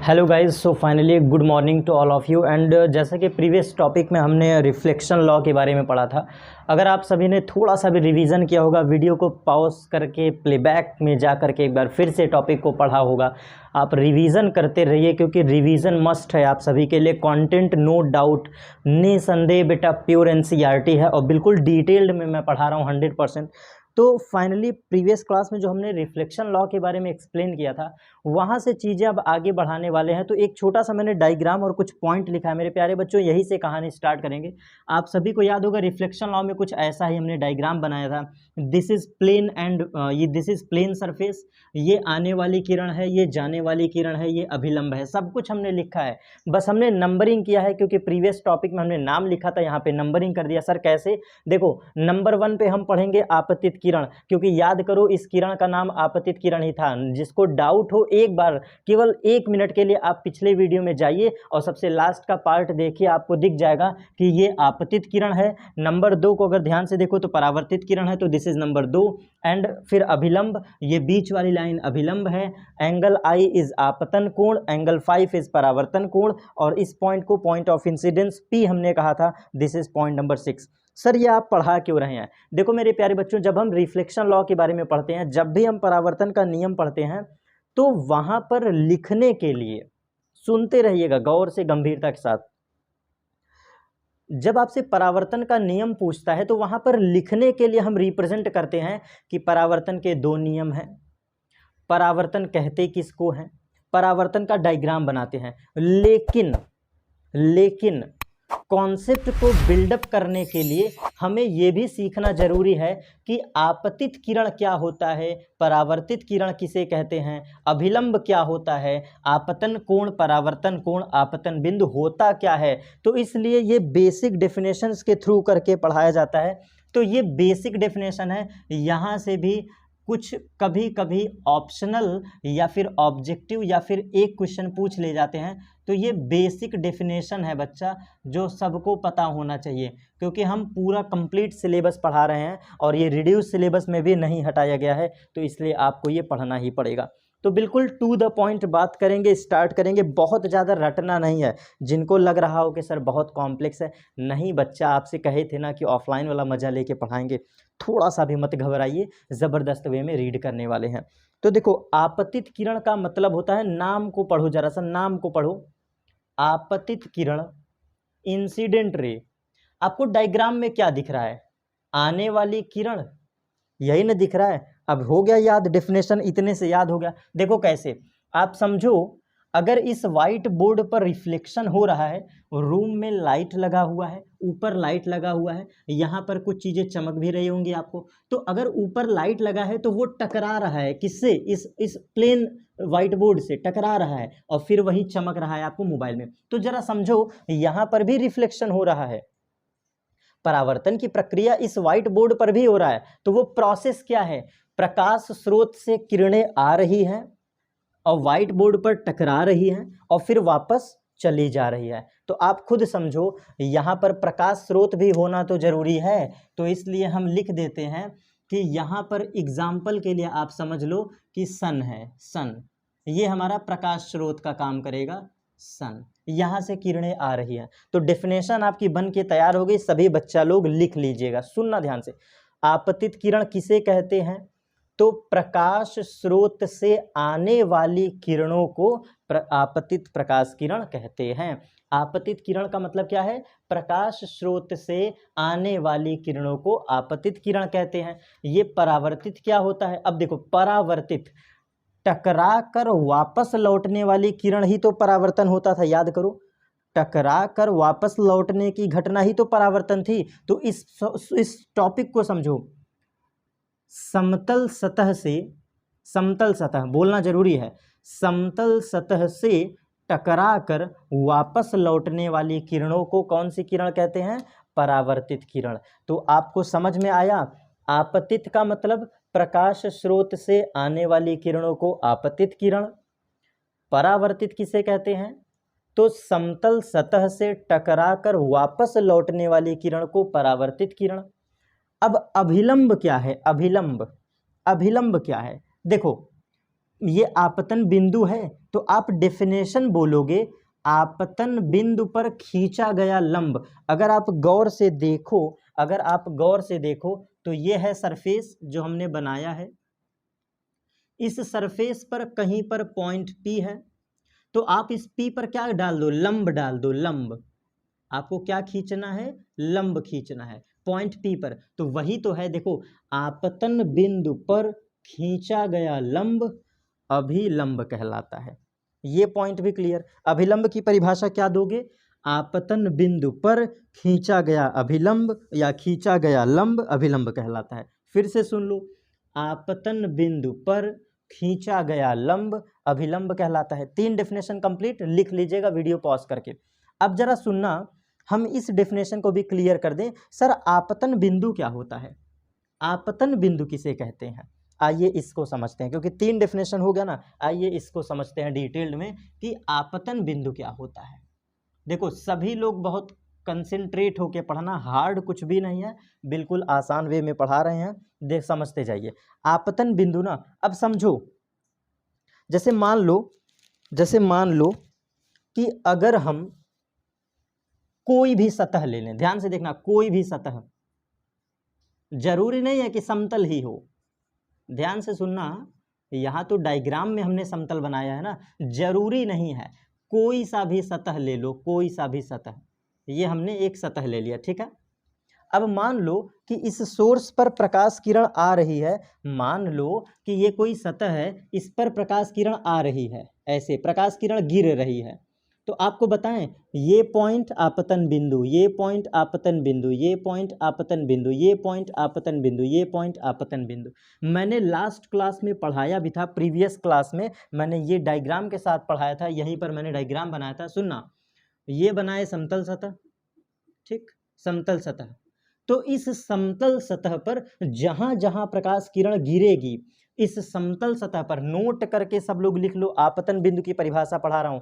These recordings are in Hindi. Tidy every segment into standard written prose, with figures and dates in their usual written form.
Hello guys, so finally good morning to all of you. And जैसा कि प्रीवियस टॉपिक में हमने रिफ्लेक्शन लॉ के बारे में पढ़ा था। अगर आप सभी ने थोड़ा सा भी रिवीजन किया होगा, वीडियो को पॉज करके प्लेबैक में जा करके एक बार फिर से टॉपिक को पढ़ा होगा, आप रिवीजन करते रहिए क्योंकि रिवीजन मस्ट है आप सभी के लिए। कंटेंट नो डाउट निसंदेह बेटा प्योर एनसीईआरटी है और बिल्कुल डिटेल्ड में मैं पढ़ा रहा हूँ 100%। तो फाइनली प्रीवियस क्लास में जो हमने रिफ्लेक्शन लॉ के बारे में एक्सप्लेन किया था, वहाँ से चीज़ें अब आगे बढ़ाने वाले हैं। तो एक छोटा सा मैंने डायग्राम और कुछ पॉइंट लिखा है मेरे प्यारे बच्चों, यही से कहानी स्टार्ट करेंगे। आप सभी को याद होगा रिफ्लेक्शन लॉ में कुछ ऐसा ही हमने डायग्राम बनाया था। दिस इज़ प्लेन एंड ये दिस इज़ प्लेन सरफेस, ये आने वाली किरण है, ये जाने वाली किरण है, ये अभिलंब है। सब कुछ हमने लिखा है, बस हमने नंबरिंग किया है क्योंकि प्रीवियस टॉपिक में हमने नाम लिखा था, यहाँ पे नंबरिंग कर दिया। सर कैसे? देखो, नंबर 1 पे हम पढ़ेंगे आपतित किरण, क्योंकि याद करो इस किरण का नाम आपतित किरण ही था। जिसको डाउट हो एक बार केवल 1 मिनट के लिए आप पिछले वीडियो में जाइए और सबसे लास्ट का पार्ट देखिए, आपको दिख जाएगा कि ये आपतित किरण है। नंबर 2 को अगर ध्यान से देखो तो परावर्तित किरण है, तो दिस इज नंबर 2। एंड फिर अभिलंब, ये बीच वाली लाइन अभिलंब है। एंगल आई इज आपतन कोण, एंगल 5 इज परावर्तन कोण, और इस पॉइंट को पॉइंट ऑफ इंसिडेंस पी हमने कहा था, this is point number 6। Sir ये आप पढ़ा क्यों रहे हैं? देखो मेरे प्यारे बच्चों, जब हम रिफ्लेक्शन लॉ के बारे में पढ़ते हैं, जब भी हम परावर्तन का नियम पढ़ते हैं, तो वहां पर लिखने के लिए, सुनते रहिएगा गौर से गंभीरता के साथ, जब आपसे परावर्तन का नियम पूछता है तो वहां पर लिखने के लिए हम रिप्रेजेंट करते हैं कि परावर्तन के 2 नियम हैं, परावर्तन कहते किसको हैं, परावर्तन का डायग्राम बनाते हैं। लेकिन कॉन्सेप्ट को बिल्डअप करने के लिए हमें यह भी सीखना जरूरी है कि आपतित किरण क्या होता है, परावर्तित किरण किसे कहते हैं, अभिलंब क्या होता है, आपतन कोण, परावर्तन कोण, आपतन बिंदु होता क्या है। तो इसलिए ये बेसिक डेफिनेशंस के थ्रू करके पढ़ाया जाता है। तो ये बेसिक डेफिनेशन है, यहाँ से भी कुछ कभी कभी ऑप्शनल या फिर ऑब्जेक्टिव या फिर एक क्वेश्चन पूछ ले जाते हैं। तो ये बेसिक डेफिनेशन है बच्चा, जो सबको पता होना चाहिए, क्योंकि हम पूरा कंप्लीट सिलेबस पढ़ा रहे हैं और ये रिड्यूस सिलेबस में भी नहीं हटाया गया है, तो इसलिए आपको ये पढ़ना ही पड़ेगा। तो बिल्कुल टू द पॉइंट बात करेंगे, स्टार्ट करेंगे। बहुत ज़्यादा रटना नहीं है। जिनको लग रहा हो कि सर बहुत कॉम्प्लेक्स है, नहीं बच्चा, आपसे कहे थे ना कि ऑफलाइन वाला मज़ा लेके पढ़ाएंगे, थोड़ा सा भी मत घबराइए, ज़बरदस्त वे में रीड करने वाले हैं। तो देखो, आपतित किरण का मतलब होता है, नाम को पढ़ो जरा सा, नाम को पढ़ो, आपतित किरण, इंसिडेंट रे। आपको डायग्राम में क्या दिख रहा है? आने वाली किरण, यही ना दिख रहा है। अब हो गया याद, डेफिनेशन इतने से याद हो गया। देखो कैसे, आप समझो, अगर इस वाइट बोर्ड पर रिफ्लेक्शन हो रहा है, रूम में लाइट लगा हुआ है, ऊपर लाइट लगा हुआ है, यहाँ पर कुछ चीज़ें चमक भी रही होंगी आपको। तो अगर ऊपर लाइट लगा है तो वो टकरा रहा है किससे? इस प्लेन वाइट बोर्ड से टकरा रहा है, और फिर वही चमक रहा है आपको मोबाइल में। तो जरा समझो, यहाँ पर भी रिफ्लेक्शन हो रहा है, परावर्तन की प्रक्रिया इस व्हाइट बोर्ड पर भी हो रहा है। तो वो प्रोसेस क्या है? प्रकाश स्रोत से किरणें आ रही हैं और व्हाइट बोर्ड पर टकरा रही हैं और फिर वापस चली जा रही है। तो आप खुद समझो, यहाँ पर प्रकाश स्रोत भी होना तो जरूरी है। तो इसलिए हम लिख देते हैं कि यहाँ पर एग्जाम्पल के लिए आप समझ लो कि सन है, सन, ये हमारा प्रकाश स्रोत का काम करेगा, सन, यहाँ से किरणें आ रही हैं। तो डेफिनेशन आपकी बन के तैयार हो गई, सभी बच्चा लोग लिख लीजिएगा, सुनना ध्यान से। आपतित किरण किसे कहते हैं? तो प्रकाश स्रोत से आने वाली किरणों को आपतित प्रकाश किरण कहते हैं। आपतित किरण का मतलब क्या है? प्रकाश स्रोत से आने वाली किरणों को आपतित किरण कहते हैं। ये परावर्तित क्या होता है? अब देखो, परावर्तित टकरा कर वापस लौटने वाली किरण ही तो परावर्तन होता था, याद करो। टकरा कर वापस लौटने की घटना ही तो परावर्तन थी। तो इस टॉपिक को समझो, समतल सतह से, समतल सतह बोलना जरूरी है, समतल सतह से टकरा कर वापस लौटने वाली किरणों को कौन सी किरण कहते हैं? परावर्तित किरण। तो आपको समझ में आया, आपतित का मतलब प्रकाश स्रोत से आने वाली किरणों को आपतित किरण, परावर्तित किसे कहते हैं? तो समतल सतह से टकराकर वापस लौटने वाली किरण को परावर्तित किरण। अब अभिलंब क्या है? अभिलंब, अभिलंब क्या है? देखो, ये आपतन बिंदु है तो आप डेफिनेशन बोलोगे आपतन बिंदु पर खींचा गया लंब। अगर आप गौर से देखो तो ये है सरफेस जो हमने बनाया है। इस सरफेस पर कहीं पर पॉइंट P है तो आप इस P पर क्या डाल दो, लंब डाल दो। लंब आपको क्या खींचना है, लंब खींचना है पॉइंट P पर। तो वही तो है, देखो आपतन बिंदु पर खींचा गया लंब अभिलंब कहलाता है। ये पॉइंट भी क्लियर। अभिलंब की परिभाषा क्या दोगे, आपतन बिंदु पर खींचा गया अभिलंब या खींचा गया लंब अभिलंब कहलाता है। फिर से सुन लो, आपतन बिंदु पर खींचा गया लंब अभिलंब कहलाता है। 3 डेफिनेशन कंप्लीट, लिख लीजिएगा वीडियो पॉज करके। अब जरा सुनना, हम इस डेफिनेशन को भी क्लियर कर दें। सर आपतन बिंदु क्या होता है, आपतन बिंदु किसे कहते हैं, आइए इसको समझते हैं, क्योंकि 3 डेफिनेशन हो गया ना। आइए इसको समझते हैं डिटेल्ड में कि आपतन बिंदु क्या होता है। देखो सभी लोग बहुत कंसंट्रेट होके पढ़ना, हार्ड कुछ भी नहीं है, बिल्कुल आसान वे में पढ़ा रहे हैं, देख समझते जाइए। आपतन बिंदु ना, अब समझो, जैसे मान लो कि अगर हम कोई भी सतह ले लें, ध्यान से देखना, कोई भी सतह, जरूरी नहीं है कि समतल ही हो, ध्यान से सुनना। यहाँ तो डायग्राम में हमने समतल बनाया है ना, जरूरी नहीं है, कोई सा भी सतह ले लो, कोई सा भी सतह। ये हमने एक सतह ले लिया, ठीक है। अब मान लो कि इस सोर्स पर प्रकाश किरण आ रही है, मान लो कि ये कोई सतह है, इस पर प्रकाश किरण आ रही है, ऐसे प्रकाश किरण गिर रही है। तो आपको बताएं, ये पॉइंट आपतन बिंदु, ये पॉइंट आपतन बिंदु, ये पॉइंट आपतन बिंदु, ये पॉइंट आपतन बिंदु, ये पॉइंट आपतन बिंदु। मैंने लास्ट क्लास में पढ़ाया भी था, प्रीवियस क्लास में मैंने ये डायग्राम के साथ पढ़ाया था, यहीं पर मैंने डायग्राम बनाया था। सुनना, ये बनाए समतल सतह, ठीक, समतल सतह। तो इस समतल सतह पर जहां जहां प्रकाश किरण गिरेगी, इस समतल सतह पर, नोट करके सब लोग लिख लो, आपतन बिंदु की परिभाषा पढ़ा रहा हूं।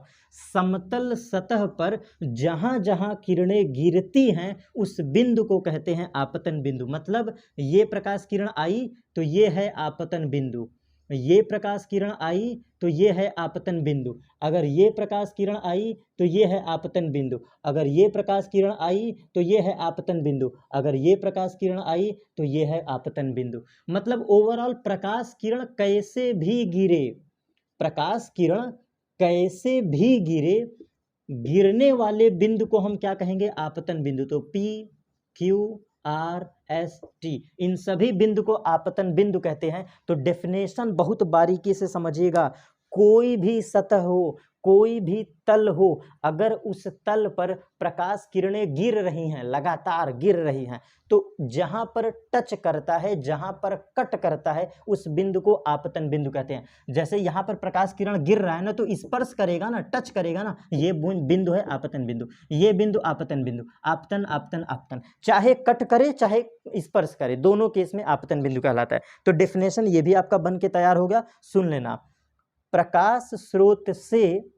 समतल सतह पर जहां जहां किरणें गिरती हैं उस बिंदु को कहते हैं आपतन बिंदु। मतलब ये प्रकाश किरण आई तो ये है आपतन बिंदु, ये प्रकाश किरण आई तो ये है आपतन बिंदु, अगर ये प्रकाश किरण आई तो ये है आपतन बिंदु, अगर ये प्रकाश किरण आई तो ये है आपतन बिंदु, अगर ये प्रकाश किरण आई तो ये है आपतन बिंदु। मतलब ओवरऑल प्रकाश किरण कैसे भी गिरे, प्रकाश किरण कैसे भी गिरे, गिरने वाले बिंदु को हम क्या कहेंगे, आपतन बिंदु। तो P, Q, R, S, T, इन सभी बिंदु को आपतन बिंदु कहते हैं। तो डेफिनेशन बहुत बारीकी से समझिएगा। कोई भी सतह हो, कोई भी तल हो, अगर उस तल पर प्रकाश किरणें गिर रही हैं, लगातार गिर रही हैं, तो जहां पर टच करता है, जहां पर कट करता है, उस बिंदु को आपतन बिंदु कहते हैं। जैसे यहां पर प्रकाश किरण गिर रहा है ना, तो स्पर्श करेगा ना, टच करेगा ना, ये बिंदु है आपतन बिंदु, ये बिंदु आपतन बिंदु, आपतन आपतन आपतन, चाहे कट करे चाहे स्पर्श करे, दोनों केस में आपतन बिंदु कहलाता है। तो डेफिनेशन ये भी आपका बन के तैयार हो गया, सुन लेना। प्रकाश स्रोत से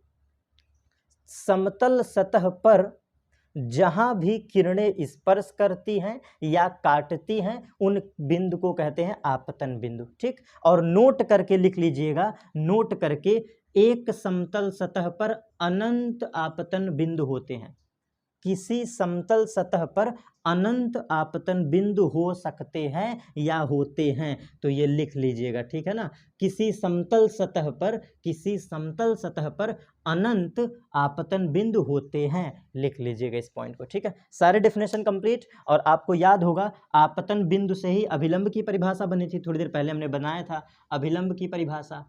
समतल सतह पर जहां भी किरणें स्पर्श करती हैं या काटती हैं, उन बिंदु को कहते हैं आपतन बिंदु, ठीक। और नोट करके लिख लीजिएगा, नोट करके, एक समतल सतह पर अनंत आपतन बिंदु होते हैं, किसी समतल सतह पर अनंत आपतन बिंदु हो सकते हैं या होते हैं। तो ये लिख लीजिएगा, ठीक है ना, किसी समतल सतह पर अनंत आपतन बिंदु होते हैं, लिख लीजिएगा इस पॉइंट को, ठीक है। सारे डेफिनेशन कंप्लीट। और आपको याद होगा आपतन बिंदु से ही अभिलंब की परिभाषा बनी थी, थोड़ी देर पहले हमने बनाया था अभिलंब की परिभाषा।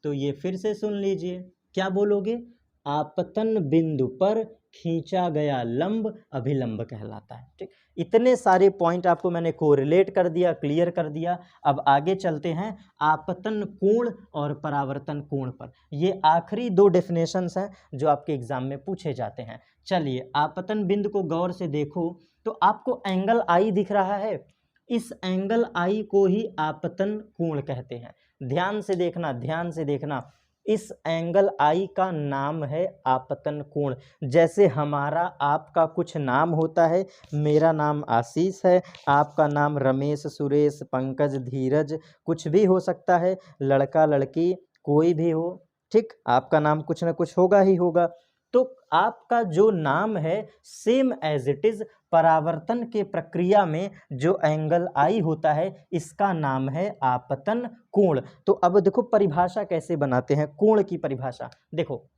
तो ये फिर से सुन लीजिए, क्या बोलोगे, आपतन बिंदु पर खींचा गया लंब अभिलंब कहलाता है, ठीक। इतने सारे पॉइंट आपको मैंने कोरिलेट कर दिया, क्लियर कर दिया। अब आगे चलते हैं आपतन कोण और परावर्तन कोण पर। ये आखिरी 2 डेफिनेशंस हैं जो आपके एग्जाम में पूछे जाते हैं। चलिए आपतन बिंदु को गौर से देखो तो आपको एंगल आई दिख रहा है, इस एंगल आई को ही आपतन कोण कहते हैं। ध्यान से देखना, ध्यान से देखना, इस एंगल आई का नाम है आपतन कोण। जैसे हमारा आपका कुछ नाम होता है, मेरा नाम आशीष है, आपका नाम रमेश, सुरेश, पंकज, धीरज, कुछ भी हो सकता है, लड़का लड़की कोई भी हो, ठीक, आपका नाम कुछ ना कुछ होगा ही होगा। तो आपका जो नाम है सेम एज इट इज परावर्तन के प्रक्रिया में जो एंगल आई होता है इसका नाम है आपतन कोण। तो अब देखो परिभाषा कैसे बनाते हैं कोण की परिभाषा। देखो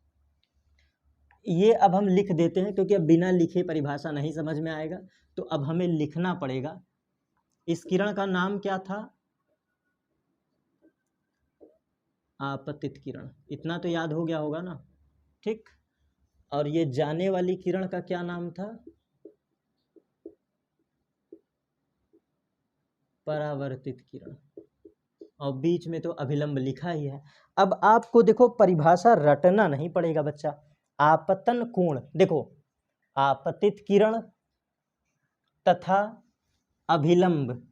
ये अब हम लिख देते हैं क्योंकि अब बिना लिखे परिभाषा नहीं समझ में आएगा, तो अब हमें लिखना पड़ेगा। इस किरण का नाम क्या था? आपतित किरण। इतना तो याद हो गया होगा ना, ठीक। और ये जाने वाली किरण का क्या नाम था? परावर्तित किरण। और बीच में तो अभिलंब लिखा ही है। अब आपको देखो परिभाषा रटना नहीं पड़ेगा बच्चा। आपतन कोण, देखो आपतित किरण तथा अभिलंब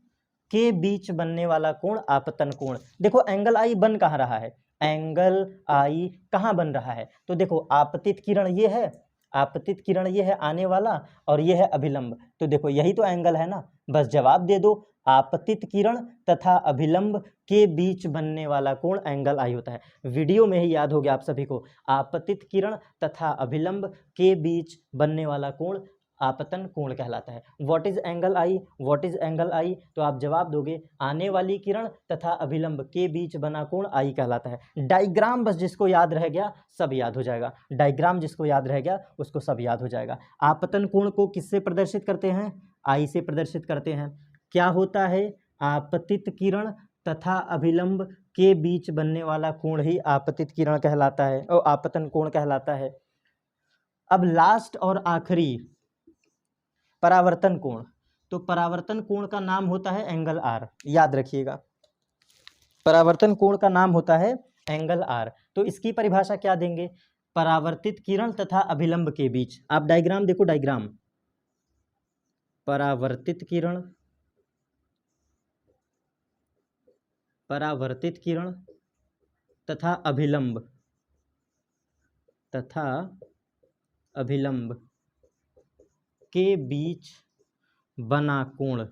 के बीच बनने वाला कोण आपतन कोण। देखो एंगल आई बन कहाँ रहा है? एंगल आई कहाँ बन रहा है? तो देखो आपतित किरण ये है, आपतित किरण ये है आने वाला, और ये है अभिलंब। तो देखो यही तो एंगल है ना, बस जवाब दे दो। आपतित किरण तथा अभिलंब के बीच बनने वाला कोण एंगल आई होता है। वीडियो में ही याद हो गया आप सभी को, आपतित किरण तथा अभिलंब के बीच बनने वाला कोण आपतन कोण कहलाता है। What is angle i? What is angle i? तो आप जवाब दोगे आने वाली किरण तथा अभिलंब के बीच बना कोण आई कहलाता है। डायग्राम बस जिसको याद रह गया सब याद हो जाएगा, डायग्राम जिसको याद रह गया उसको सब याद हो जाएगा। आपतन कोण को किससे प्रदर्शित करते हैं? आई से प्रदर्शित करते हैं। क्या होता है? आपतित किरण तथा अभिलंब के बीच बनने वाला कोण ही आपतित किरण कहलाता है और आपतन कोण कहलाता है। अब लास्ट और आखिरी परावर्तन कोण। तो परावर्तन कोण का नाम होता है एंगल आर, याद रखिएगा, परावर्तन कोण का नाम होता है एंगल आर। तो इसकी परिभाषा क्या देंगे? परावर्तित किरण तथा अभिलंब के बीच, आप डायग्राम देखो, डायग्राम, परावर्तित किरण, परावर्तित किरण तथा अभिलंब, तथा अभिलंब के बीच बना कोण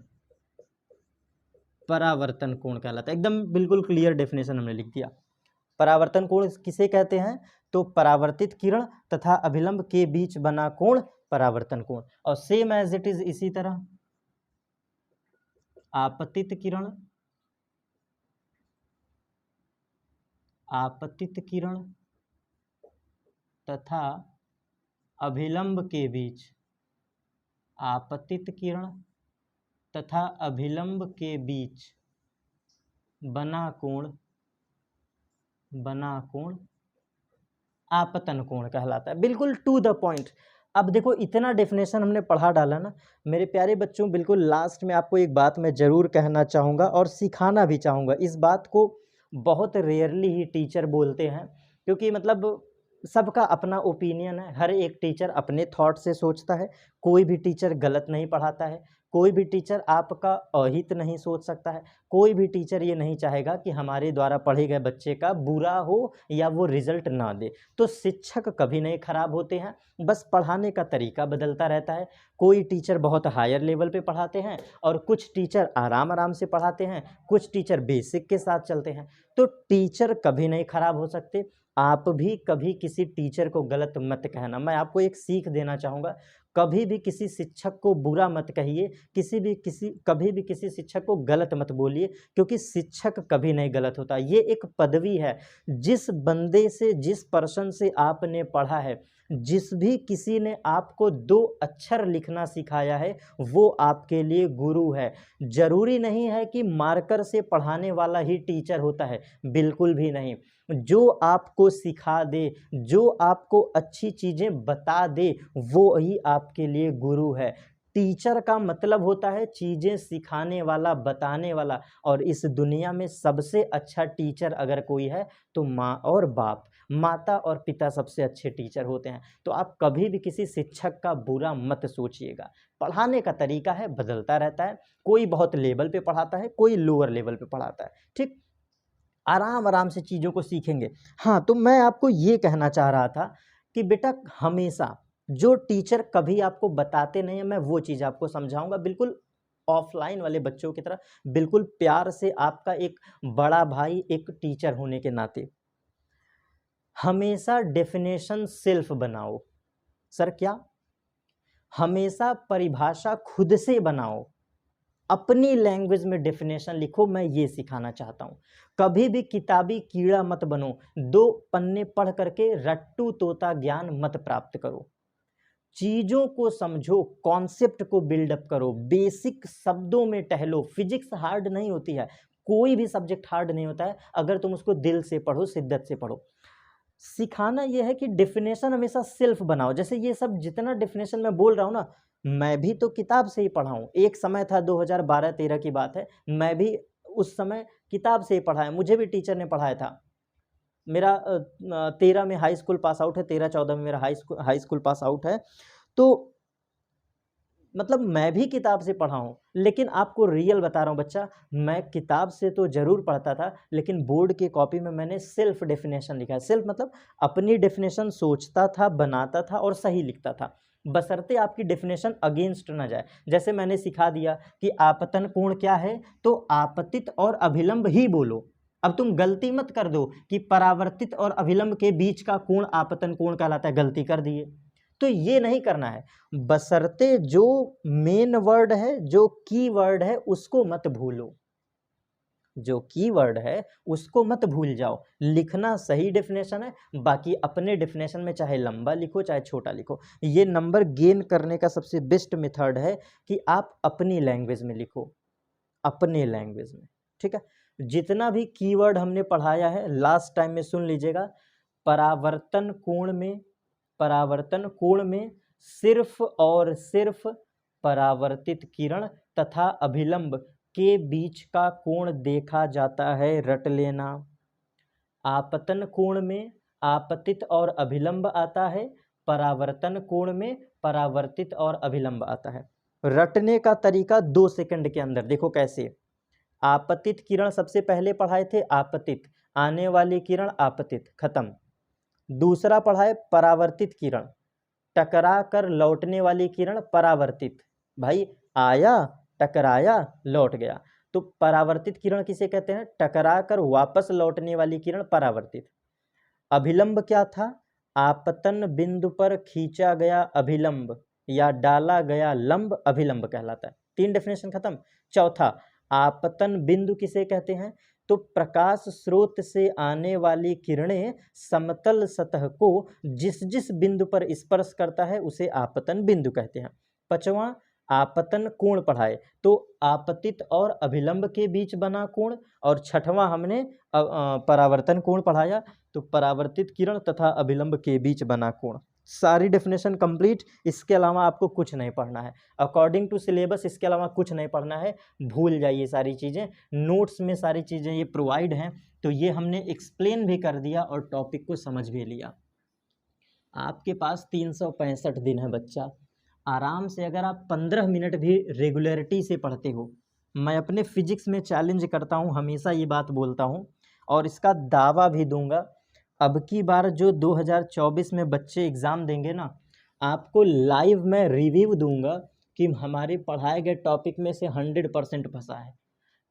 परावर्तन कोण कहलाता है। एकदम बिल्कुल क्लियर डेफिनेशन हमने लिख दिया। परावर्तन कोण किसे कहते हैं? तो परावर्तित किरण तथा अभिलंब के बीच बना कोण परावर्तन कोण। और सेम एज इट इज इसी तरह आपतित किरण, आपतित किरण तथा अभिलंब के बीच, आपतित किरण तथा अभिलंब के बीच बना कोण आपतन कोण कहलाता है। बिल्कुल टू द पॉइंट। अब देखो इतना डेफिनेशन हमने पढ़ा डाला ना मेरे प्यारे बच्चों, बिल्कुल लास्ट में आपको एक बात मैं ज़रूर कहना चाहूँगा और सिखाना भी चाहूँगा। इस बात को बहुत रेयरली ही टीचर बोलते हैं, क्योंकि मतलब सबका अपना ओपिनियन है, हर एक टीचर अपने थॉट से सोचता है, कोई भी टीचर गलत नहीं पढ़ाता है, कोई भी टीचर आपका अहित नहीं सोच सकता है, कोई भी टीचर ये नहीं चाहेगा कि हमारे द्वारा पढ़े गए बच्चे का बुरा हो या वो रिजल्ट ना दे। तो शिक्षक कभी नहीं खराब होते हैं, बस पढ़ाने का तरीका बदलता रहता है। कोई टीचर बहुत हायर लेवल पे पढ़ाते हैं और कुछ टीचर आराम आराम से पढ़ाते हैं, कुछ टीचर बेसिक के साथ चलते हैं। तो टीचर कभी नहीं खराब हो सकते। आप भी कभी किसी टीचर को गलत मत कहना। मैं आपको एक सीख देना चाहूँगा, कभी भी किसी शिक्षक को बुरा मत कहिए, कभी भी किसी शिक्षक को गलत मत बोलिए, क्योंकि शिक्षक कभी नहीं गलत होता। ये एक पदवी है। जिस बंदे से, जिस पर्सन से आपने पढ़ा है, जिस भी किसी ने आपको 2 अक्षर लिखना सिखाया है, वो आपके लिए गुरु है। जरूरी नहीं है कि मार्कर से पढ़ाने वाला ही टीचर होता है, बिल्कुल भी नहीं। जो आपको सिखा दे, जो आपको अच्छी चीज़ें बता दे, वो ही आपके लिए गुरु है। टीचर का मतलब होता है चीज़ें सिखाने वाला, बताने वाला। और इस दुनिया में सबसे अच्छा टीचर अगर कोई है तो माँ और बाप, माता और पिता सबसे अच्छे टीचर होते हैं। तो आप कभी भी किसी शिक्षक का बुरा मत सोचिएगा। पढ़ाने का तरीका है, बदलता रहता है। कोई बहुत लेवल पे पढ़ाता है, कोई लोअर लेवल पे पढ़ाता है, ठीक। आराम आराम से चीज़ों को सीखेंगे। हाँ, तो मैं आपको ये कहना चाह रहा था कि बेटा हमेशा जो टीचर कभी आपको बताते नहीं हैं, मैं वो चीज़ आपको समझाऊँगा, बिल्कुल ऑफ़लाइन वाले बच्चों की तरह, बिल्कुल प्यार से, आपका एक बड़ा भाई, एक टीचर होने के नाते। हमेशा डेफ़िनेशन सेल्फ़ बनाओ। सर क्या? हमेशा परिभाषा खुद से बनाओ। अपनी लैंग्वेज में डेफिनेशन लिखो, मैं ये सिखाना चाहता हूँ। कभी भी किताबी कीड़ा मत बनो, 2 पन्ने पढ़ करके रट्टू तोता ज्ञान मत प्राप्त करो। चीज़ों को समझो, कॉन्सेप्ट को बिल्डअप करो, बेसिक शब्दों में टहलो। फिजिक्स हार्ड नहीं होती है, कोई भी सब्जेक्ट हार्ड नहीं होता है, अगर तुम उसको दिल से पढ़ो, शिद्दत से पढ़ो। सिखाना यह है कि डेफिनेशन हमेशा सेल्फ बनाओ। जैसे ये सब जितना डेफिनेशन मैं बोल रहा हूँ ना, मैं भी तो किताब से ही पढ़ा हूँ। एक समय था 2012-13 की बात है, मैं भी उस समय किताब से ही पढ़ा है, मुझे भी टीचर ने पढ़ाया था। मेरा 13 में हाई स्कूल पास आउट है, 13-14 में मेरा हाई स्कूल पास आउट है। तो मतलब मैं भी किताब से पढ़ा हूँ, लेकिन आपको रियल बता रहा हूँ बच्चा, मैं किताब से तो ज़रूर पढ़ता था, लेकिन बोर्ड की कॉपी में मैंने सेल्फ डेफिनेशन लिखा है। सेल्फ मतलब अपनी डेफिनेशन सोचता था, बनाता था और सही लिखता था, बशर्ते आपकी डेफिनेशन अगेंस्ट ना जाए। जैसे मैंने सिखा दिया कि आपतन कोण क्या है, तो आपतित और अभिलंब ही बोलो। अब तुम गलती मत कर दो कि परावर्तित और अभिलंब के बीच का कोण आपतन कोण कहलाता है, गलती कर दिए। तो ये नहीं करना है, बशर्ते जो मेन वर्ड है, जो की वर्ड है, उसको मत भूलो। जो कीवर्ड है उसको मत भूल जाओ। लिखना सही डेफिनेशन है, बाकी अपने डेफिनेशन में चाहे लंबा लिखो चाहे छोटा लिखो। ये नंबर गेन करने का सबसे बेस्ट मेथड है कि आप अपनी लैंग्वेज में लिखो, अपने लैंग्वेज में। ठीक है, जितना भी कीवर्ड हमने पढ़ाया है लास्ट टाइम में सुन लीजिएगा। परावर्तन कोण में सिर्फ और सिर्फ परावर्तित किरण तथा अभिलंब के बीच का कोण देखा जाता है, रट लेना। आपतन कोण में आपतित और अभिलंब आता है, परावर्तन कोण में परावर्तित और अभिलंब आता है। रटने का तरीका 2 सेकंड के अंदर, देखो कैसे। आपतित किरण सबसे पहले पढ़ाए थे, आपतित, आने वाली किरण आपतित, खत्म। दूसरा पढ़ाए परावर्तित किरण, टकरा कर लौटने वाली किरण परावर्तित। भाई आया, टकराया, लौट गया, तो परावर्तित किरण किसे कहते हैं? टकरा कर वापस लौटने वाली किरण परावर्तित। अभिलंब क्या था? आपतन बिंदु पर खींचा गया अभिलंब या डाला गया लंब अभिलंब कहलाता है। 3 डेफिनेशन खत्म। चौथा, आपतन बिंदु किसे कहते हैं? तो प्रकाश स्रोत से आने वाली किरणें समतल सतह को जिस जिस बिंदु पर स्पर्श करता है उसे आपतन बिंदु कहते हैं। पांचवां, आपतन कोण पढ़ाए, तो आपतित और अभिलंब के बीच बना कोण। और छठवां हमने परावर्तन कोण पढ़ाया, तो परावर्तित किरण तथा अभिलंब के बीच बना कोण। सारी डेफिनेशन कंप्लीट, इसके अलावा आपको कुछ नहीं पढ़ना है। अकॉर्डिंग टू सिलेबस इसके अलावा कुछ नहीं पढ़ना है, भूल जाइए सारी चीज़ें। नोट्स में सारी चीज़ें ये प्रोवाइड हैं, तो ये हमने एक्सप्लेन भी कर दिया और टॉपिक को समझ भी लिया। आपके पास 365 दिन है बच्चा, आराम से अगर आप 15 मिनट भी रेगुलरिटी से पढ़ते हो, मैं अपने फिजिक्स में चैलेंज करता हूँ, हमेशा ये बात बोलता हूँ और इसका दावा भी दूंगा, अब की बार जो 2024 में बच्चे एग्ज़ाम देंगे ना, आपको लाइव मैं रिव्यू दूंगा कि हमारे पढ़ाए गए टॉपिक में से 100% फंसा है।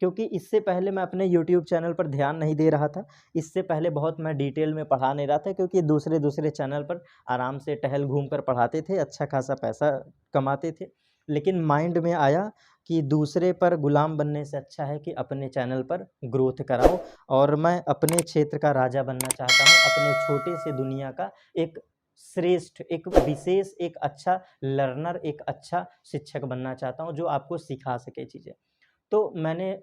क्योंकि इससे पहले मैं अपने यूट्यूब चैनल पर ध्यान नहीं दे रहा था, इससे पहले बहुत मैं डिटेल में पढ़ा नहीं रहा था, क्योंकि दूसरे चैनल पर आराम से टहल घूम कर पढ़ाते थे, अच्छा खासा पैसा कमाते थे। लेकिन माइंड में आया कि दूसरे पर गुलाम बनने से अच्छा है कि अपने चैनल पर ग्रोथ कराओ, और मैं अपने क्षेत्र का राजा बनना चाहता हूँ, अपने छोटे से दुनिया का एक श्रेष्ठ, एक विशेष, एक अच्छा लर्नर, एक अच्छा शिक्षक बनना चाहता हूँ जो आपको सिखा सके चीज़ें। तो मैंने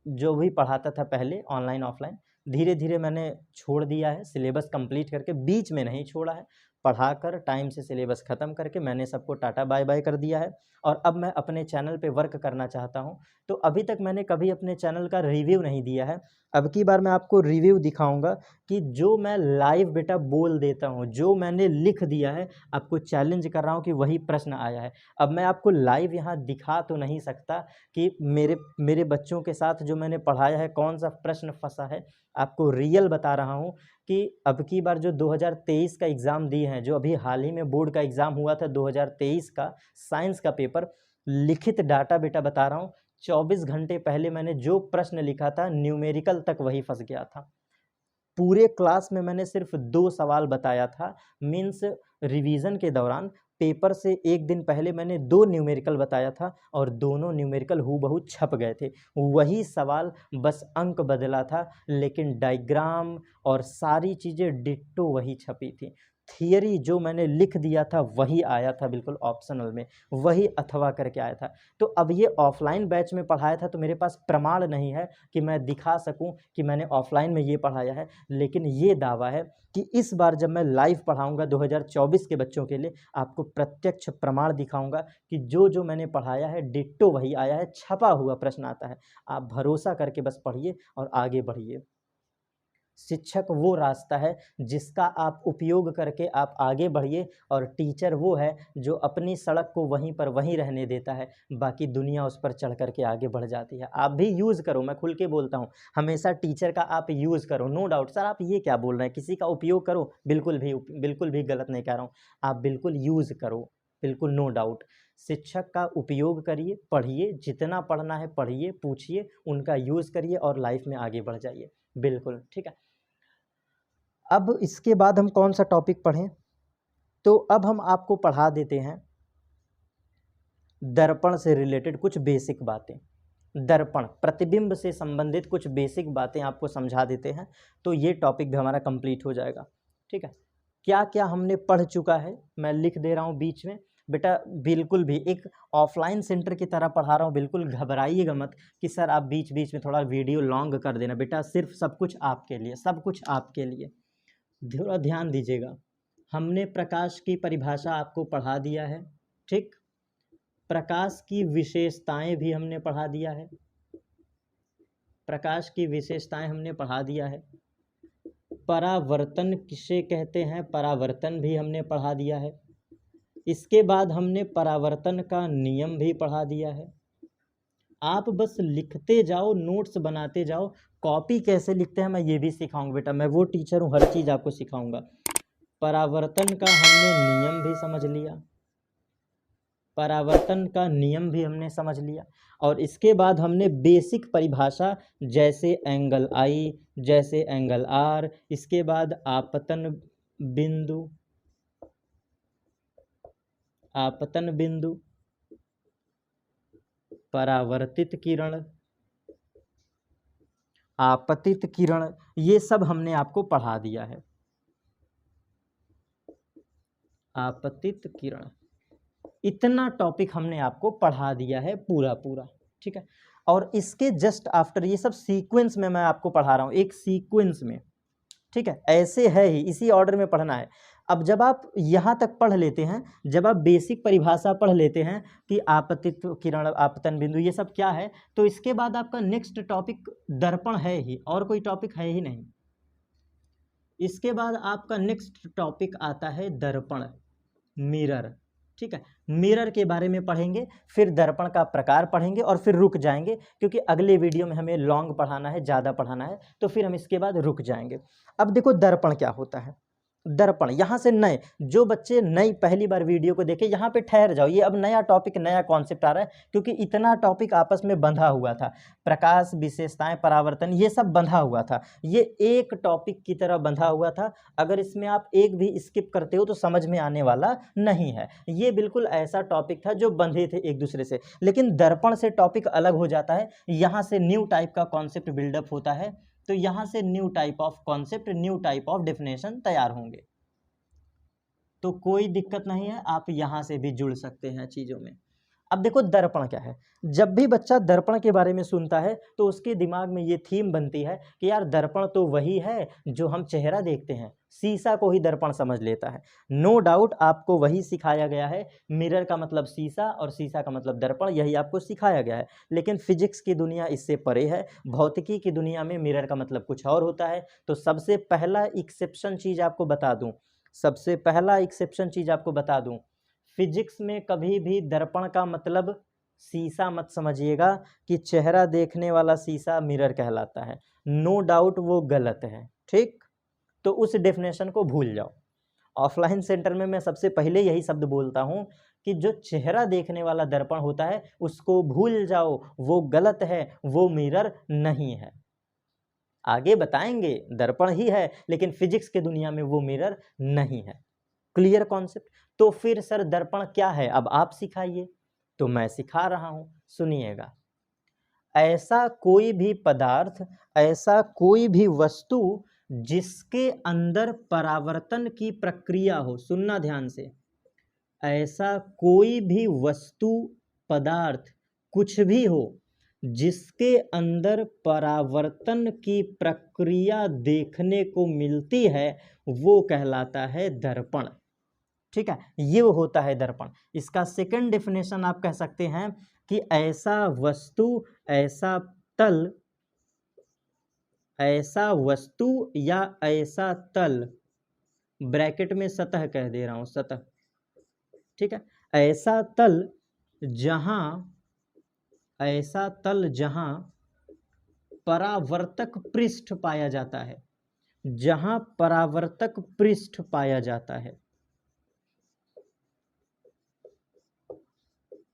जो भी पढ़ाता था पहले ऑनलाइन ऑफलाइन, धीरे धीरे मैंने छोड़ दिया है, सिलेबस कंप्लीट करके बीच में नहीं छोड़ा है। पढ़ाकर टाइम से सिलेबस ख़त्म करके मैंने सबको टाटा बाय बाय कर दिया है और अब मैं अपने चैनल पे वर्क करना चाहता हूँ। तो अभी तक मैंने कभी अपने चैनल का रिव्यू नहीं दिया है। अब की बार मैं आपको रिव्यू दिखाऊंगा कि जो मैं लाइव बेटा बोल देता हूँ, जो मैंने लिख दिया है, आपको चैलेंज कर रहा हूँ कि वही प्रश्न आया है। अब मैं आपको लाइव यहाँ दिखा तो नहीं सकता कि मेरे बच्चों के साथ जो मैंने पढ़ाया है कौन सा प्रश्न फंसा है। आपको रियल बता रहा हूँ कि अब की बार जो 2023 का एग्ज़ाम दिए हैं, जो अभी हाल ही में बोर्ड का एग्ज़ाम हुआ था 2023 का साइंस का पेपर, लिखित डाटा बेटा बता रहा हूँ, 24 घंटे पहले मैंने जो प्रश्न लिखा था न्यूमेरिकल तक वही फंस गया था। पूरे क्लास में मैंने सिर्फ 2 सवाल बताया था, मीन्स रिवीजन के दौरान पेपर से एक दिन पहले मैंने 2 न्यूमेरिकल बताया था और दोनों न्यूमेरिकल हूबहू छप गए थे। वही सवाल, बस अंक बदला था, लेकिन डायग्राम और सारी चीज़ें डिट्टो वही छपी थी। थियरी जो मैंने लिख दिया था वही आया था, बिल्कुल ऑप्शनल में वही अथवा करके आया था। तो अब ये ऑफलाइन बैच में पढ़ाया था तो मेरे पास प्रमाण नहीं है कि मैं दिखा सकूं कि मैंने ऑफलाइन में ये पढ़ाया है, लेकिन ये दावा है कि इस बार जब मैं लाइव पढ़ाऊंगा 2024 के बच्चों के लिए, आपको प्रत्यक्ष प्रमाण दिखाऊंगा कि जो मैंने पढ़ाया है डिट्टो वही आया है, छपा हुआ प्रश्न आता है। आप भरोसा करके बस पढ़िए और आगे बढ़िए। शिक्षक वो रास्ता है जिसका आप उपयोग करके आप आगे बढ़िए, और टीचर वो है जो अपनी सड़क को वहीं पर वहीं रहने देता है, बाकी दुनिया उस पर चढ़ करके आगे बढ़ जाती है। आप भी यूज़ करो, मैं खुल के बोलता हूँ, हमेशा टीचर का आप यूज़ करो, नो डाउट। सर आप ये क्या बोल रहे हैं, किसी का उपयोग करो, बिल्कुल भी गलत नहीं कह रहा हूँ, आप बिल्कुल यूज़ करो, बिल्कुल नो डाउट। शिक्षक का उपयोग करिए, पढ़िए, जितना पढ़ना है पढ़िए, पूछिए, उनका यूज़ करिए और लाइफ में आगे बढ़ जाइए, बिल्कुल ठीक है। अब इसके बाद हम कौन सा टॉपिक पढ़ें, तो अब हम आपको पढ़ा देते हैं दर्पण से रिलेटेड कुछ बेसिक बातें। दर्पण, प्रतिबिंब से संबंधित कुछ बेसिक बातें आपको समझा देते हैं, तो ये टॉपिक भी हमारा कंप्लीट हो जाएगा। ठीक है, क्या क्या हमने पढ़ चुका है मैं लिख दे रहा हूँ बीच में बेटा, बिल्कुल भी एक ऑफलाइन सेंटर की तरह पढ़ा रहा हूँ, बिल्कुल घबराइएगा मत कि सर आप बीच बीच में थोड़ा वीडियो लॉन्ग कर देना। बेटा सिर्फ सब कुछ आपके लिए, सब कुछ आपके लिए, थोड़ा ध्यान दीजिएगा। हमने प्रकाश की परिभाषा आपको पढ़ा दिया है, ठीक, प्रकाश की विशेषताएं भी हमने पढ़ा दिया है, प्रकाश की विशेषताएं हमने पढ़ा दिया है। परावर्तन किसे कहते हैं, परावर्तन भी हमने पढ़ा दिया है। इसके बाद हमने परावर्तन का नियम भी पढ़ा दिया है। आप बस लिखते जाओ, नोट्स बनाते जाओ, कॉपी कैसे लिखते हैं मैं ये भी सिखाऊंगा बेटा, मैं वो टीचर हूँ, हर चीज़ आपको सिखाऊंगा। परावर्तन का हमने नियम भी समझ लिया, परावर्तन का नियम भी हमने समझ लिया, और इसके बाद हमने बेसिक परिभाषा जैसे एंगल आई, जैसे एंगल आर, इसके बाद आपतन बिंदु, आपतन बिंदु, परावर्तित किरण, आपतित किरण, ये सब हमने आपको पढ़ा दिया है। आपतित किरण, इतना टॉपिक हमने आपको पढ़ा दिया है पूरा पूरा, ठीक है। और इसके जस्ट आफ्टर, ये सब सीक्वेंस में मैं आपको पढ़ा रहा हूँ, एक सीक्वेंस में, ठीक है, ऐसे है ही, इसी ऑर्डर में पढ़ना है। अब जब आप यहाँ तक पढ़ लेते हैं, जब आप बेसिक परिभाषा पढ़ लेते हैं कि आपतित किरण, आपतन बिंदु, ये सब क्या है, तो इसके बाद आपका नेक्स्ट टॉपिक दर्पण है ही, और कोई टॉपिक है ही नहीं। इसके बाद आपका नेक्स्ट टॉपिक आता है दर्पण, मिरर, ठीक है। मिरर के बारे में पढ़ेंगे, फिर दर्पण का प्रकार पढ़ेंगे और फिर रुक जाएंगे, क्योंकि अगले वीडियो में हमें लॉन्ग पढ़ाना है, ज़्यादा पढ़ाना है, तो फिर हम इसके बाद रुक जाएंगे। अब देखो दर्पण क्या होता है। दर्पण, यहाँ से नए जो बच्चे नई पहली बार वीडियो को देखे, यहाँ पे ठहर जाओ, ये अब नया टॉपिक, नया कॉन्सेप्ट आ रहा है, क्योंकि इतना टॉपिक आपस में बंधा हुआ था, प्रकाश, विशेषताएं, परावर्तन, ये सब बंधा हुआ था, ये एक टॉपिक की तरह बंधा हुआ था। अगर इसमें आप एक भी स्किप करते हो तो समझ में आने वाला नहीं है। ये बिल्कुल ऐसा टॉपिक था जो बंधे थे एक दूसरे से, लेकिन दर्पण से टॉपिक अलग हो जाता है, यहाँ से न्यू टाइप का कॉन्सेप्ट बिल्डअप होता है, तो यहाँ से new type of concept, new type of definition तैयार होंगे। तो कोई दिक्कत नहीं है, आप यहाँ से भी जुड़ सकते हैं चीज़ों में। अब देखो दर्पण क्या है। जब भी बच्चा दर्पण के बारे में सुनता है तो उसके दिमाग में ये थीम बनती है कि यार दर्पण तो वही है जो हम चेहरा देखते हैं, शीशा को ही दर्पण समझ लेता है। नो डाउट आपको वही सिखाया गया है, मिरर का मतलब शीशा और शीशा का मतलब दर्पण, यही आपको सिखाया गया है। लेकिन फिजिक्स की दुनिया इससे परे है, भौतिकी की दुनिया में मिरर का मतलब कुछ और होता है। तो सबसे पहला एक्सेप्शन चीज़ आपको बता दूं, सबसे पहला एक्सेप्शन चीज़ आपको बता दूं, फिजिक्स में कभी भी दर्पण का मतलब शीशा मत समझिएगा कि चेहरा देखने वाला शीशा मिरर कहलाता है। नो डाउट वो गलत है, ठीक। तो उस डेफिनेशन को भूल जाओ। ऑफलाइन सेंटर में मैं सबसे पहले यही शब्द बोलता हूँ कि जो चेहरा देखने वाला दर्पण होता है उसको भूल जाओ, वो गलत है, वो मिरर नहीं है। आगे बताएंगे दर्पण ही है, लेकिन फिजिक्स के दुनिया में वो मिरर नहीं है। Clear concept. तो फिर सर दर्पण क्या है, अब आप सिखाइए। तो मैं सिखा रहा हूं, सुनिएगा। ऐसा कोई भी पदार्थ, ऐसा कोई भी वस्तु जिसके अंदर परावर्तन की प्रक्रिया हो, सुनना ध्यान से, ऐसा कोई भी वस्तु, पदार्थ, कुछ भी हो जिसके अंदर परावर्तन की प्रक्रिया देखने को मिलती है, वो कहलाता है दर्पण। ठीक है, ये होता है दर्पण। इसका सेकंड डेफिनेशन आप कह सकते हैं कि ऐसा वस्तु, ऐसा तल, ऐसा वस्तु या ऐसा तल, ब्रैकेट में सतह कह दे रहा हूं, सतह, ठीक है, ऐसा तल जहां, ऐसा तल जहां परावर्तक पृष्ठ पाया जाता है, जहां परावर्तक पृष्ठ पाया जाता है,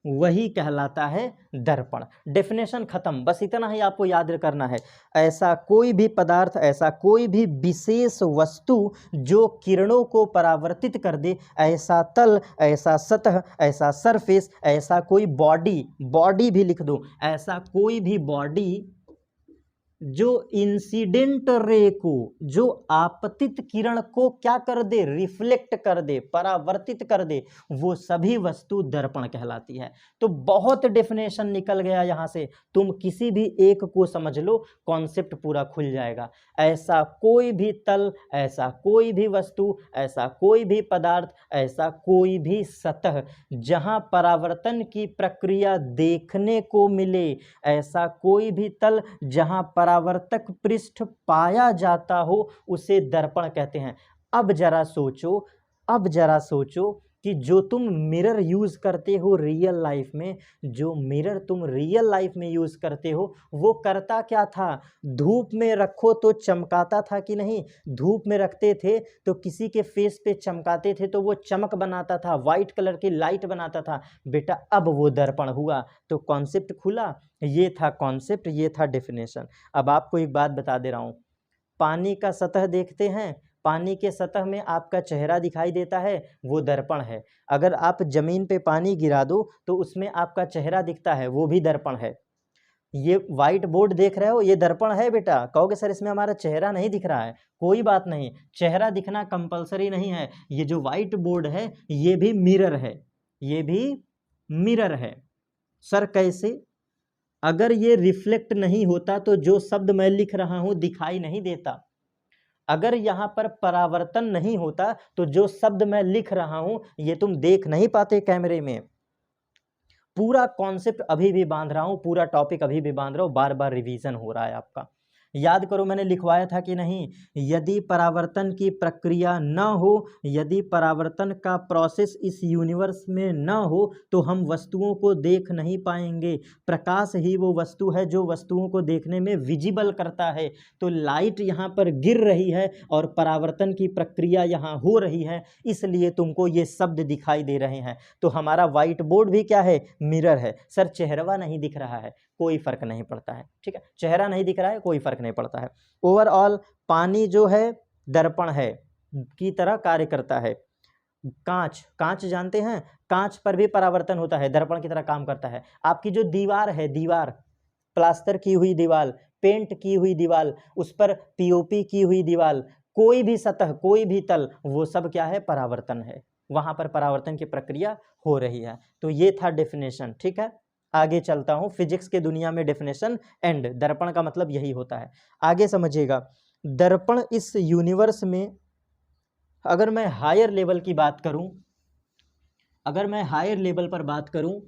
वही कहलाता है दर्पण। डेफिनेशन खत्म, बस इतना ही आपको याद करना है। ऐसा कोई भी पदार्थ, ऐसा कोई भी विशेष वस्तु जो किरणों को परावर्तित कर दे, ऐसा तल, ऐसा सतह, ऐसा सरफेस, ऐसा कोई बॉडी, बॉडी भी लिख दो, ऐसा कोई भी बॉडी जो इंसिडेंट रे को, जो आपतित किरण को क्या कर दे, रिफ्लेक्ट कर दे, परावर्तित कर दे, वो सभी वस्तु दर्पण कहलाती है। तो बहुत डेफिनेशन निकल गया यहां से, तुम किसी भी एक को समझ लो, कॉन्सेप्ट पूरा खुल जाएगा। ऐसा कोई भी तल, ऐसा कोई भी वस्तु, ऐसा कोई भी पदार्थ, ऐसा कोई भी सतह जहां परावर्तन की प्रक्रिया देखने को मिले, ऐसा कोई भी तल जहां परावर्तक पृष्ठ पाया जाता हो, उसे दर्पण कहते हैं। अब जरा सोचो, अब जरा सोचो कि जो तुम मिरर यूज करते हो रियल लाइफ में, जो मिरर तुम रियल लाइफ में यूज करते हो, वो करता क्या था? धूप में रखो तो चमकाता था कि नहीं? धूप में रखते थे तो किसी के फेस पे चमकाते थे तो वो चमक बनाता था, वाइट कलर की लाइट बनाता था। बेटा अब वो दर्पण हुआ, तो कॉन्सेप्ट खुला। ये था कॉन्सेप्ट, ये था डेफिनेशन। अब आपको एक बात बता दे रहा हूँ, पानी का सतह देखते हैं, पानी के सतह में आपका चेहरा दिखाई देता है, वो दर्पण है। अगर आप जमीन पे पानी गिरा दो तो उसमें आपका चेहरा दिखता है, वो भी दर्पण है। ये व्हाइट बोर्ड देख रहे हो, ये दर्पण है बेटा। कहोगे सर इसमें हमारा चेहरा नहीं दिख रहा है, कोई बात नहीं, चेहरा दिखना कंपलसरी नहीं है। ये जो व्हाइट बोर्ड है ये भी मिरर है, ये भी मिरर है। सर कैसे? अगर ये रिफ्लेक्ट नहीं होता तो जो शब्द मैं लिख रहा हूं दिखाई नहीं देता। अगर यहां पर परावर्तन नहीं होता तो जो शब्द मैं लिख रहा हूं ये तुम देख नहीं पाते कैमरे में। पूरा कॉन्सेप्ट अभी भी बांध रहा हूं, पूरा टॉपिक अभी भी बांध रहा हूं, बार बार रिवीजन हो रहा है आपका। याद करो मैंने लिखवाया था कि नहीं, यदि परावर्तन की प्रक्रिया न हो, यदि परावर्तन का प्रोसेस इस यूनिवर्स में न हो तो हम वस्तुओं को देख नहीं पाएंगे। प्रकाश ही वो वस्तु है जो वस्तुओं को देखने में विजिबल करता है। तो लाइट यहाँ पर गिर रही है और परावर्तन की प्रक्रिया यहाँ हो रही है, इसलिए तुमको ये शब्द दिखाई दे रहे हैं। तो हमारा व्हाइट बोर्ड भी क्या है? मिरर है। सर चेहरा नहीं दिख रहा है, कोई फर्क नहीं पड़ता है, ठीक है, चेहरा नहीं दिख रहा है कोई फर्क नहीं पड़ता है। ओवरऑल पानी जो है दर्पण है की तरह कार्य करता है। कांच, कांच जानते हैं, कांच पर भी परावर्तन होता है, दर्पण की तरह काम करता है। आपकी जो दीवार है, दीवार, प्लास्टर की हुई दीवार, पेंट की हुई दीवार, उस पर पीओपी की हुई दीवार, कोई भी सतह, कोई भी तल, वो सब क्या है, परावर्तन है, वहां पर परावर्तन की प्रक्रिया हो रही है। तो ये था डेफिनेशन, ठीक है। आगे चलता हूं, फिजिक्स के दुनिया में डेफिनेशन एंड, दर्पण का मतलब यही होता है। आगे समझिएगा, दर्पण इस यूनिवर्स में, अगर मैं हायर लेवल की बात करूं, अगर मैं हायर लेवल पर बात करूं,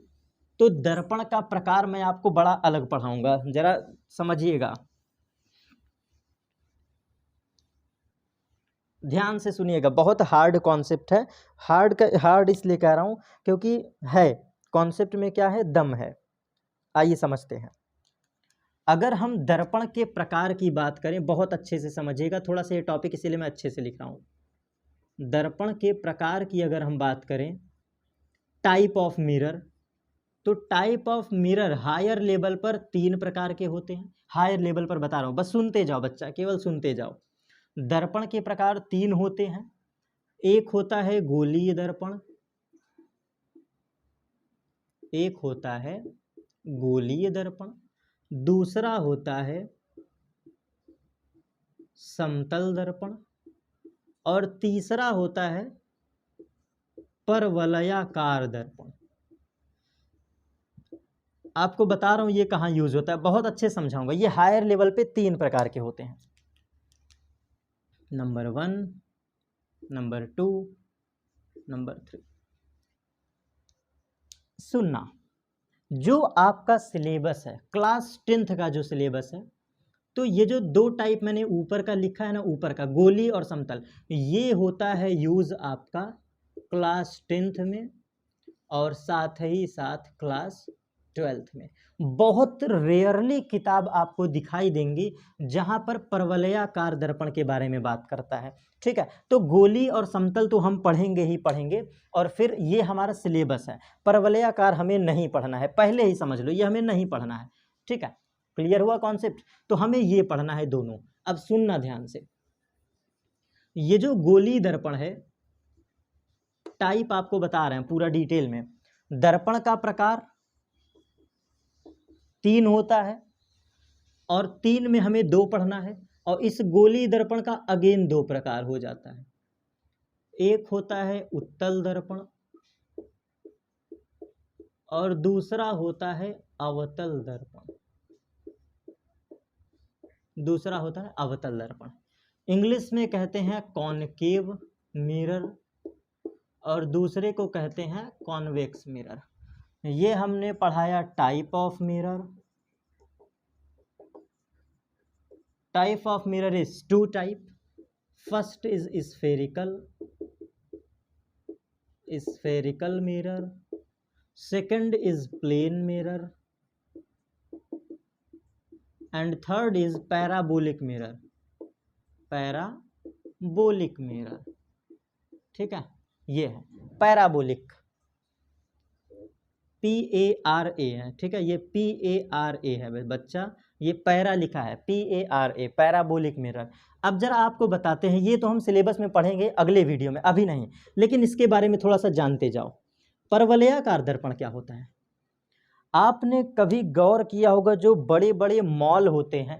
तो दर्पण का प्रकार मैं आपको बड़ा अलग पढ़ाऊंगा, जरा समझिएगा, ध्यान से सुनिएगा, बहुत हार्ड कॉन्सेप्ट है। हार्ड इसलिए कह रहा हूं क्योंकि है कॉन्सेप्ट में क्या है, दम है। आइए समझते हैं। अगर हम दर्पण के प्रकार की बात करें, बहुत अच्छे से समझिएगा, थोड़ा सा ये टॉपिक इसीलिए मैं अच्छे से लिख रहा हूं। दर्पण के प्रकार की अगर हम बात करें, टाइप ऑफ मिरर, तो type of mirror higher level पर 3 प्रकार के होते हैं। हायर लेवल पर बता रहा हूं, बस सुनते जाओ बच्चा, केवल सुनते जाओ। दर्पण के प्रकार 3 होते हैं। एक होता है गोलीय दर्पण, एक होता है गोलीय दर्पण, दूसरा होता है समतल दर्पण, और तीसरा होता है परवलयाकार दर्पण। आपको बता रहा हूं ये कहां यूज होता है, बहुत अच्छे समझाऊंगा। ये हायर लेवल पे 3 प्रकार के होते हैं, नंबर 1, नंबर 2, नंबर 3। सुनना, जो आपका सिलेबस है, क्लास 10th का जो सिलेबस है, तो ये जो 2 टाइप मैंने ऊपर का लिखा है ना, ऊपर का गोली और समतल, ये होता है यूज आपका क्लास 10th में और साथ ही साथ क्लास 12th में। बहुत रेयरली किताब आपको दिखाई देंगी जहां पर परवलयाकार दर्पण के बारे में बात करता है, ठीक है। तो गोली और समतल तो हम पढ़ेंगे ही पढ़ेंगे, और फिर ये हमारा सिलेबस है। परवलयाकार हमें नहीं पढ़ना है, पहले ही समझ लो, ये हमें नहीं पढ़ना है, ठीक है। क्लियर हुआ कॉन्सेप्ट? तो हमें ये पढ़ना है दोनों। अब सुनना ध्यान से, ये जो गोली दर्पण है, टाइप आपको बता रहे हैं पूरा डिटेल में। दर्पण का प्रकार 3 होता है, और 3 में हमें 2 पढ़ना है, और इस गोली दर्पण का अगेन 2 प्रकार हो जाता है। एक होता है उत्तल दर्पण, और दूसरा होता है अवतल दर्पण। दूसरा होता है अवतल दर्पण, इंग्लिश में कहते हैं कॉनकेव मिरर, और दूसरे को कहते हैं कॉन्वेक्स मिरर। ये हमने पढ़ाया type of mirror. Type of mirror is 2 type. First is spherical mirror, second is plane mirror, and third is parabolic mirror। Parabolic mirror, ठीक है। ये है पैराबोलिक, PARA है, ठीक है। ये PARA है बच्चा, ये पैरा लिखा है, PARA, पैराबोलिक मिरर। अब जरा आपको बताते हैं, ये तो हम सिलेबस में पढ़ेंगे अगले वीडियो में, अभी नहीं, लेकिन इसके बारे में थोड़ा सा जानते जाओ। परवलयाकार दर्पण क्या होता है? आपने कभी गौर किया होगा, जो बड़े बड़े मॉल होते हैं,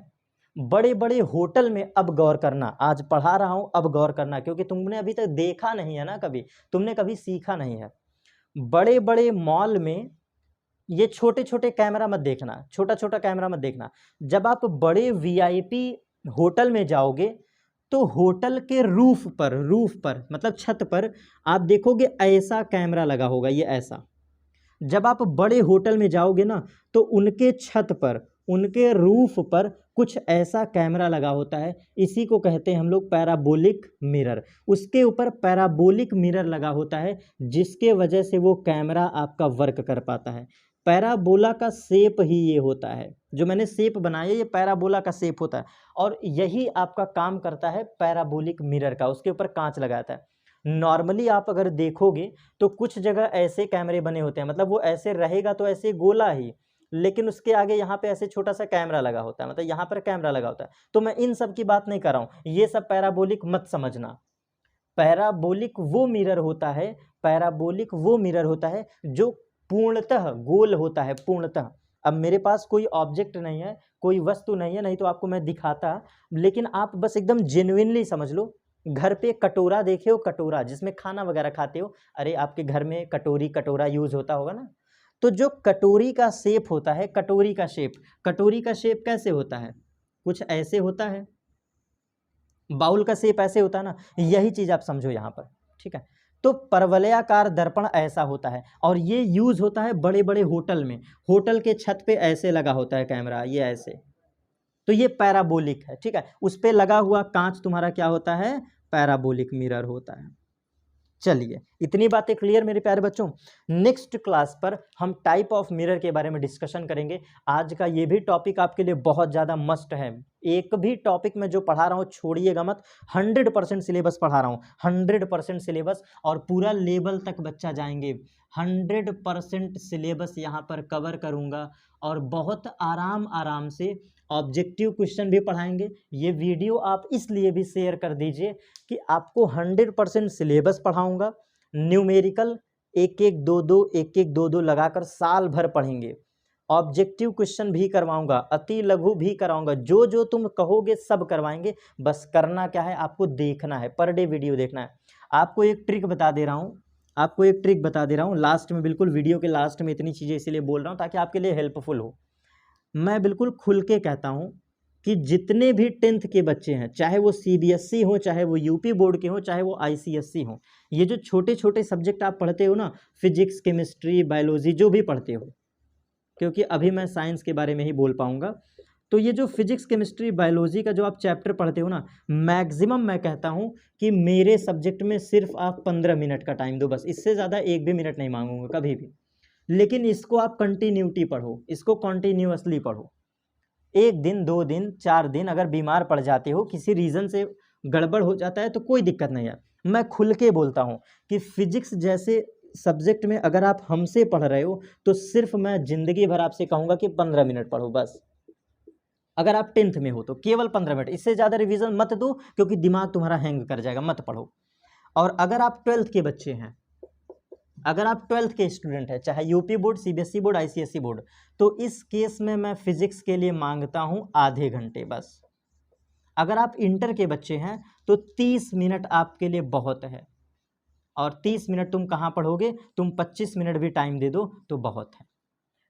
बड़े बड़े होटल में, अब गौर करना, आज पढ़ा रहा हूं, अब गौर करना, क्योंकि तुमने अभी तक देखा नहीं है ना, कभी तुमने कभी सीखा नहीं है। बड़े बड़े मॉल में ये छोटे छोटे कैमरा मत देखना, छोटा छोटा कैमरा मत देखना। जब आप बड़े VIP होटल में जाओगे, तो होटल के रूफ पर मतलब छत पर आप देखोगे ऐसा कैमरा लगा होगा, ये ऐसा। जब आप बड़े होटल में जाओगे ना, तो उनके छत पर, उनके रूफ पर कुछ ऐसा कैमरा लगा होता है, इसी को कहते हैं हम लोग पैराबोलिक मिरर। उसके ऊपर पैराबोलिक मिरर लगा होता है, जिसके वजह से वो कैमरा आपका वर्क कर पाता है। पैराबोला का शेप ही ये होता है, जो मैंने शेप बनाया ये पैराबोला का शेप होता है, और यही आपका काम करता है पैराबोलिक मिरर का, उसके ऊपर कांच लगाता है। नॉर्मली आप अगर देखोगे तो कुछ जगह ऐसे कैमरे बने होते हैं, मतलब वो ऐसे रहेगा तो ऐसे गोला ही, लेकिन उसके आगे यहाँ पे ऐसे छोटा सा कैमरा लगा होता है, मतलब यहाँ पर कैमरा लगा होता है। तो मैं इन सब की बात नहीं कर रहा हूँ, ये सब पैराबोलिक मत समझना। पैराबोलिक वो मिरर होता है, पैराबोलिक वो मिरर होता है जो पूर्णतः गोल होता है, पूर्णतः। अब मेरे पास कोई ऑब्जेक्ट नहीं है, कोई वस्तु नहीं है, नहीं तो आपको मैं दिखाता, लेकिन आप बस एकदम जेन्युइनली समझ लो। घर पे कटोरा देखे हो, कटोरा जिसमें खाना वगैरह खाते हो, अरे आपके घर में कटोरी कटोरा यूज होता होगा ना। तो जो कटोरी का शेप होता है, कटोरी का शेप कैसे होता है, कुछ ऐसे होता है। बाउल का शेप ऐसे होता है ना, यही चीज आप समझो यहाँ पर, ठीक है। तो परवलयाकार दर्पण ऐसा होता है, और ये यूज होता है बड़े बड़े होटल में। होटल के छत पे ऐसे लगा होता है कैमरा, ये ऐसे। तो ये पैराबोलिक है, ठीक है। उस पे लगा हुआ कांच तुम्हारा क्या होता है, पैराबोलिक मिरर होता है। चलिए, इतनी बातें क्लियर मेरे प्यारे बच्चों। नेक्स्ट क्लास पर हम टाइप ऑफ मिरर के बारे में डिस्कशन करेंगे। आज का ये भी टॉपिक आपके लिए बहुत ज़्यादा मस्ट है। एक भी टॉपिक में जो पढ़ा रहा हूँ छोड़िएगा मत, 100% सिलेबस पढ़ा रहा हूँ, 100% सिलेबस, और पूरा लेवल तक बच्चा जाएंगे। 100% सिलेबस यहाँ पर कवर करूँगा, और बहुत आराम आराम से ऑब्जेक्टिव क्वेश्चन भी पढ़ाएंगे। ये वीडियो आप इसलिए भी शेयर कर दीजिए कि आपको 100% सिलेबस पढ़ाऊंगा, न्यूमेरिकल एक एक दो दो लगाकर साल भर पढ़ेंगे। ऑब्जेक्टिव क्वेश्चन भी करवाऊंगा, अति लघु भी कराऊंगा, जो जो तुम कहोगे सब करवाएंगे। बस करना क्या है, आपको देखना है, पर डे वीडियो देखना है। आपको एक ट्रिक बता दे रहा हूँ, लास्ट में, बिल्कुल वीडियो के लास्ट में इतनी चीज़ें इसीलिए बोल रहा हूँ ताकि आपके लिए हेल्पफुल हो। मैं बिल्कुल खुल के कहता हूं कि जितने भी 10th के बच्चे हैं, चाहे वो CBSE हो, चाहे वो यूपी बोर्ड के हो, चाहे वो ICSE हो, ये जो छोटे छोटे सब्जेक्ट आप पढ़ते हो ना, फिजिक्स, केमिस्ट्री, बायोलॉजी, जो भी पढ़ते हो, क्योंकि अभी मैं साइंस के बारे में ही बोल पाऊंगा, तो ये जो फिजिक्स, केमिस्ट्री, बायोलॉजी का जो आप चैप्टर पढ़ते हो ना, मैक्सिमम मैं कहता हूं कि मेरे सब्जेक्ट में सिर्फ आप 15 मिनट का टाइम दो, बस। इससे ज़्यादा एक भी मिनट नहीं मांगूंगा कभी भी। लेकिन इसको आप कंटिन्यूटी पढ़ो, इसको कॉन्टिन्यूअसली पढ़ो। 1 दिन, 2 दिन, 4 दिन अगर बीमार पड़ जाते हो, किसी रीज़न से गड़बड़ हो जाता है, तो कोई दिक्कत नहीं है। मैं खुल के बोलता हूँ कि फिजिक्स जैसे सब्जेक्ट में अगर आप हमसे पढ़ रहे हो, तो सिर्फ मैं ज़िंदगी भर आपसे कहूँगा कि 15 मिनट पढ़ो बस। अगर आप 10th में हो तो केवल 15 मिनट, इससे ज़्यादा रिवीजन मत दो, क्योंकि दिमाग तुम्हारा हैंग कर जाएगा, मत पढ़ो। और अगर आप 12th के बच्चे हैं, अगर आप 12th के स्टूडेंट हैं, चाहे UP board, CBSE board, ICSE board, तो इस केस में मैं फिजिक्स के लिए मांगता हूं आधे घंटे बस। अगर आप इंटर के बच्चे हैं तो 30 मिनट आपके लिए बहुत है, और 30 मिनट तुम कहाँ पढ़ोगे, तुम 25 मिनट भी टाइम दे दो तो बहुत है।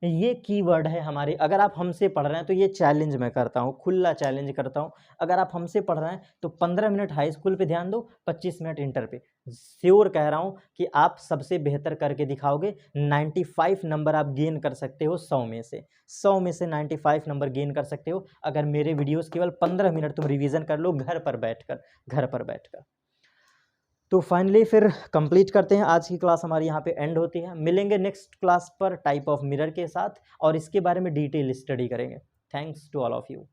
ये कीवर्ड है हमारे। अगर आप हमसे पढ़ रहे हैं तो ये चैलेंज मैं करता हूँ, खुला चैलेंज करता हूँ। अगर आप हमसे पढ़ रहे हैं तो 15 मिनट हाई स्कूल पे ध्यान दो, 25 मिनट इंटर पे। श्योर कह रहा हूँ कि आप सबसे बेहतर करके दिखाओगे। 95 नंबर आप गेन कर सकते हो 100 में से, 100 में से 95 नंबर गेन कर सकते हो अगर मेरे वीडियोस केवल 15 मिनट तुम रिवीजन कर लो घर पर बैठकर। तो फाइनली फिर कंप्लीट करते हैं। आज की क्लास हमारी यहाँ पे एंड होती है। मिलेंगे नेक्स्ट क्लास पर टाइप ऑफ मिरर के साथ, और इसके बारे में डिटेल स्टडी करेंगे। Thanks to all of you.